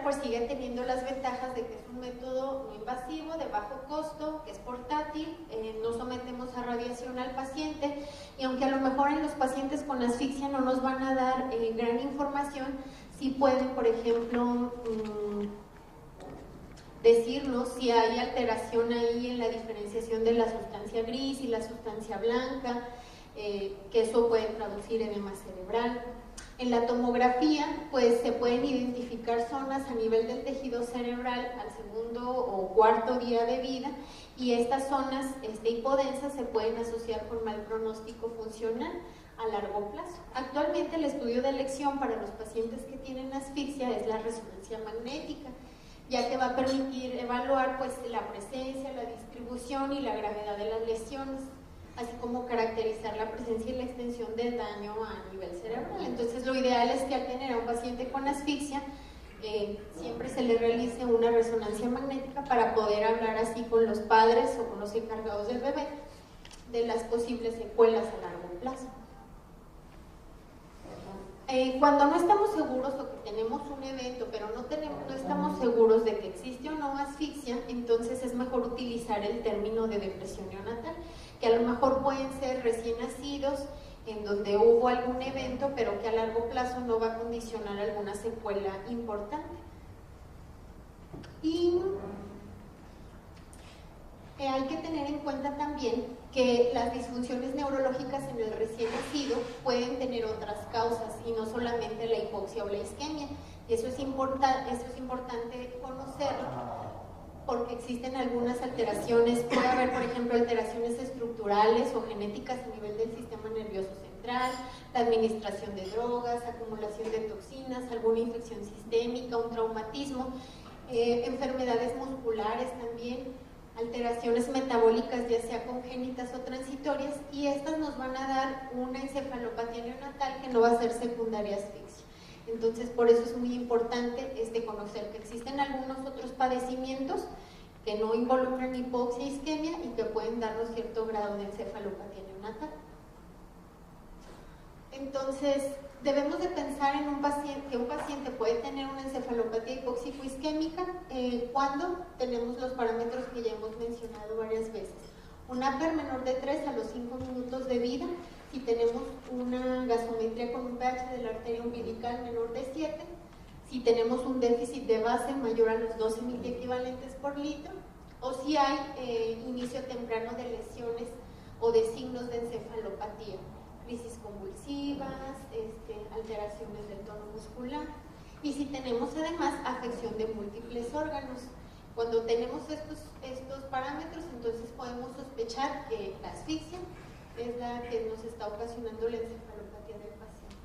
pues sigue teniendo las ventajas de que es un método no invasivo, de bajo costo, que es portátil, no sometemos a radiación al paciente, y aunque a lo mejor en los pacientes con asfixia no nos van a dar gran información, sí pueden, por ejemplo, decirnos si hay alteración ahí en la diferenciación de la sustancia gris y la sustancia blanca, que eso puede traducir edema cerebral. En la tomografía, pues se pueden identificar zonas a nivel del tejido cerebral al segundo o cuarto día de vida, y estas zonas hipodensas se pueden asociar con mal pronóstico funcional a largo plazo. Actualmente el estudio de elección para los pacientes que tienen asfixia es la resonancia magnética, ya que va a permitir evaluar pues la presencia, la distribución y la gravedad de las lesiones, así como caracterizar la presencia y la extensión del daño a nivel cerebral. Entonces lo ideal es que al tener a un paciente con asfixia siempre se le realice una resonancia magnética para poder hablar así con los padres o con los encargados del bebé de las posibles secuelas a largo plazo. Cuando no estamos seguros o que tenemos un evento pero no estamos seguros de que existe o no asfixia, entonces es mejor utilizar el término de depresión neonatal, que a lo mejor pueden ser recién nacidos en donde hubo algún evento pero que a largo plazo no va a condicionar alguna secuela importante. Y hay que tener en cuenta también que las disfunciones neurológicas en el recién nacido pueden tener otras causas y no solamente la hipoxia o la isquemia. Y eso es importante conocerlo, porque existen algunas alteraciones. Puede haber, por ejemplo, alteraciones estructurales o genéticas a nivel del sistema nervioso central, la administración de drogas, acumulación de toxinas, alguna infección sistémica, un traumatismo, enfermedades musculares también, alteraciones metabólicas ya sea congénitas o transitorias, y estas nos van a dar una encefalopatía neonatal que no va a ser secundaria a asfixia. Entonces por eso es muy importante conocer que existen algunos otros padecimientos que no involucran hipoxia e isquemia y que pueden darnos cierto grado de encefalopatía neonatal. Entonces debemos de pensar en que un paciente puede tener una encefalopatía hipóxico-isquémica cuando tenemos los parámetros que ya hemos mencionado varias veces. Un Apgar menor de 3 a los 5 minutos de vida, si tenemos una gasometría con un pH de la arteria umbilical menor de 7, si tenemos un déficit de base mayor a los 12 miliequivalentes por litro, o si hay inicio temprano de lesiones o de signos de encefalopatía, crisis convulsivas, alteraciones del tono muscular, y si tenemos además afección de múltiples órganos. Cuando tenemos estos parámetros, entonces podemos sospechar que la asfixia es la que nos está ocasionando la encefalopatía del paciente.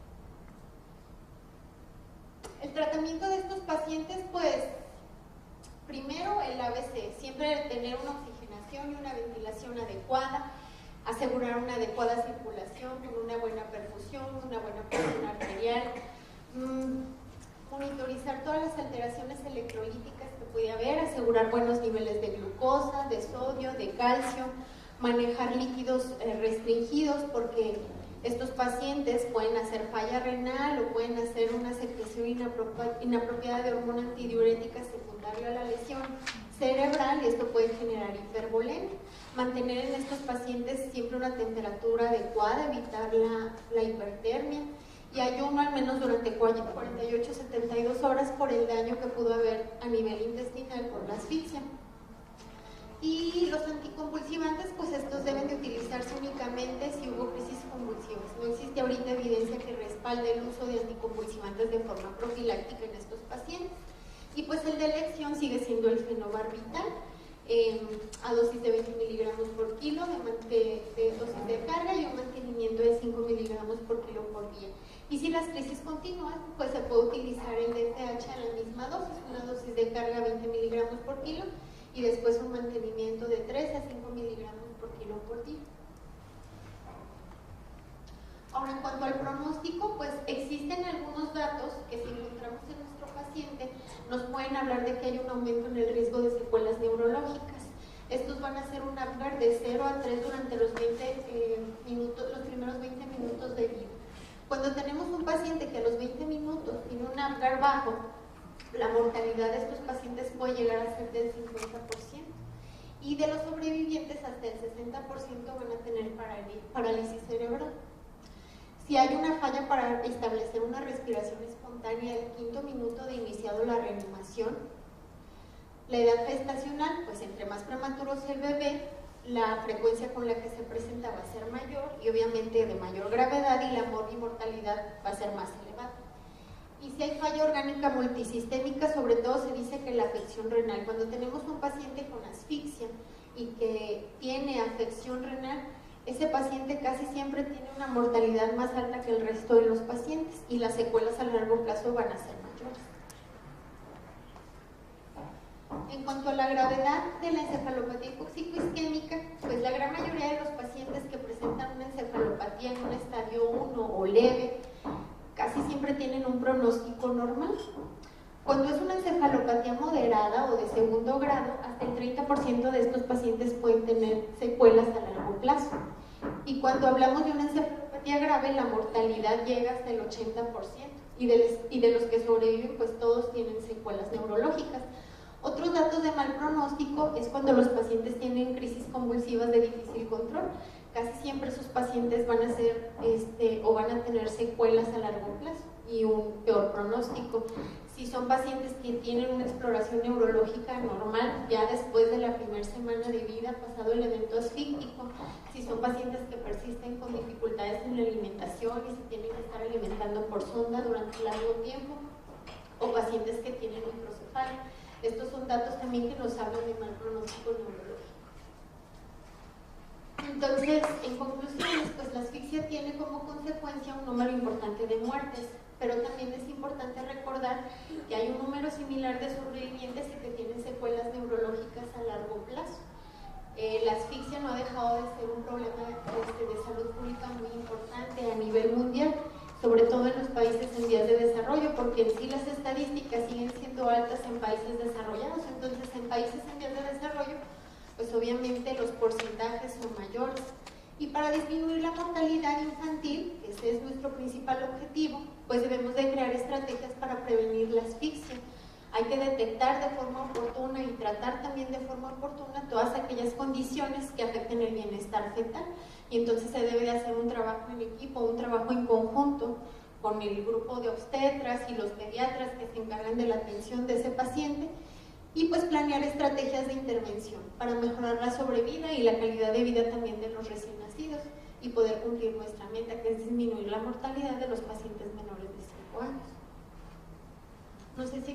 El tratamiento de estos pacientes, pues, primero el ABC, siempre tener una oxigenación y una ventilación adecuada, asegurar una adecuada circulación con una buena perfusión, una buena presión arterial, monitorizar todas las alteraciones electrolíticas que puede haber, asegurar buenos niveles de glucosa, de sodio, de calcio, manejar líquidos restringidos, porque estos pacientes pueden hacer falla renal o pueden hacer una secreción inapropiada de hormona antidiurética secundaria a la lesión cerebral, y esto puede generar hipervolemia. Mantener en estos pacientes siempre una temperatura adecuada, evitar la hipertermia, y ayuno al menos durante 48 a 72 horas por el daño que pudo haber a nivel intestinal por la asfixia. Y los anticonvulsivantes, pues estos deben de utilizarse únicamente si hubo crisis convulsivas. No existe ahorita evidencia que respalde el uso de anticonvulsivantes de forma profiláctica en estos pacientes. Y pues el de elección sigue siendo el fenobarbital, a dosis de 20 miligramos por kilo de dosis de carga y un mantenimiento de 5 miligramos por kilo por día. Y si las crisis continúan, pues se puede utilizar el DTH a la misma dosis, una dosis de carga 20 miligramos por kilo y después un mantenimiento de 3 a 5 miligramos por kilo por día. Ahora, en cuanto al pronóstico, pues existen algunos datos que si encontramos en nuestro paciente nos pueden hablar de que hay un aumento en el riesgo de secuelas neurológicas. Estos van a ser un Apgar de 0 a 3 durante los primeros 20 minutos de vida. Cuando tenemos un paciente que a los 20 minutos tiene un Apgar bajo, La mortalidad de estos pacientes puede llegar a ser del 50%. Y de los sobrevivientes hasta el 60% van a tener parálisis cerebral. Si hay una falla para establecer una respiración espontánea al 5º minuto de iniciado la reanimación, la edad gestacional, pues entre más prematuro sea el bebé, la frecuencia con la que se presenta va a ser mayor y obviamente de mayor gravedad, y la mortalidad va a ser más elevada. Y si hay falla orgánica multisistémica, sobre todo se dice que la afección renal, cuando tenemos un paciente con asfixia y que tiene afección renal, ese paciente casi siempre tiene una mortalidad más alta que el resto de los pacientes y las secuelas a largo plazo van a ser mayores. En cuanto a la gravedad de la encefalopatía hipóxico-isquémica, pues la gran mayoría de los pacientes que presentan una encefalopatía en un estadio 1 o leve, casi siempre tienen un pronóstico normal. Cuando es una encefalopatía moderada o de segundo grado, hasta el 30% de estos pacientes pueden tener secuelas a largo plazo. Y cuando hablamos de una encefalopatía grave, la mortalidad llega hasta el 80%. Y de los que sobreviven, pues todos tienen secuelas neurológicas. Otros datos de mal pronóstico es cuando los pacientes tienen crisis convulsivas de difícil control. Casi siempre esos pacientes van a ser o van a tener secuelas a largo plazo y un peor pronóstico. Si son pacientes que tienen una exploración neurológica normal ya después de la primera semana de vida, pasado el evento asfíctico, si son pacientes que persisten con dificultades en la alimentación y se tienen que estar alimentando por sonda durante largo tiempo, o pacientes que tienen microcefalia. Estos son datos también que nos hablan de mal pronóstico neurológico. Entonces, en conclusiones, pues la asfixia tiene como consecuencia un número importante de muertes, pero también es importante recordar que hay un número similar de sobrevivientes y que tienen secuelas neurológicas a largo plazo. La asfixia no ha dejado de ser un problema de salud pública muy importante a nivel mundial, sobre todo en los países en vías de desarrollo, porque en sí las estadísticas siguen siendo altas en países desarrollados. Entonces, en países en vías de desarrollo, pues obviamente los porcentajes son mayores. Y para disminuir la mortalidad infantil, que ese es nuestro principal objetivo, pues debemos de crear estrategias para prevenir la asfixia. Hay que detectar de forma oportuna y tratar también de forma oportuna todas aquellas condiciones que afecten el bienestar fetal. Y entonces se debe de hacer un trabajo en equipo, un trabajo en conjunto con el grupo de obstetras y los pediatras que se encargan de la atención de ese paciente, y pues planear estrategias de intervención para mejorar la sobrevida y la calidad de vida también de los recién nacidos y poder cumplir nuestra meta, que es disminuir la mortalidad de los pacientes menores de 5 años. No sé si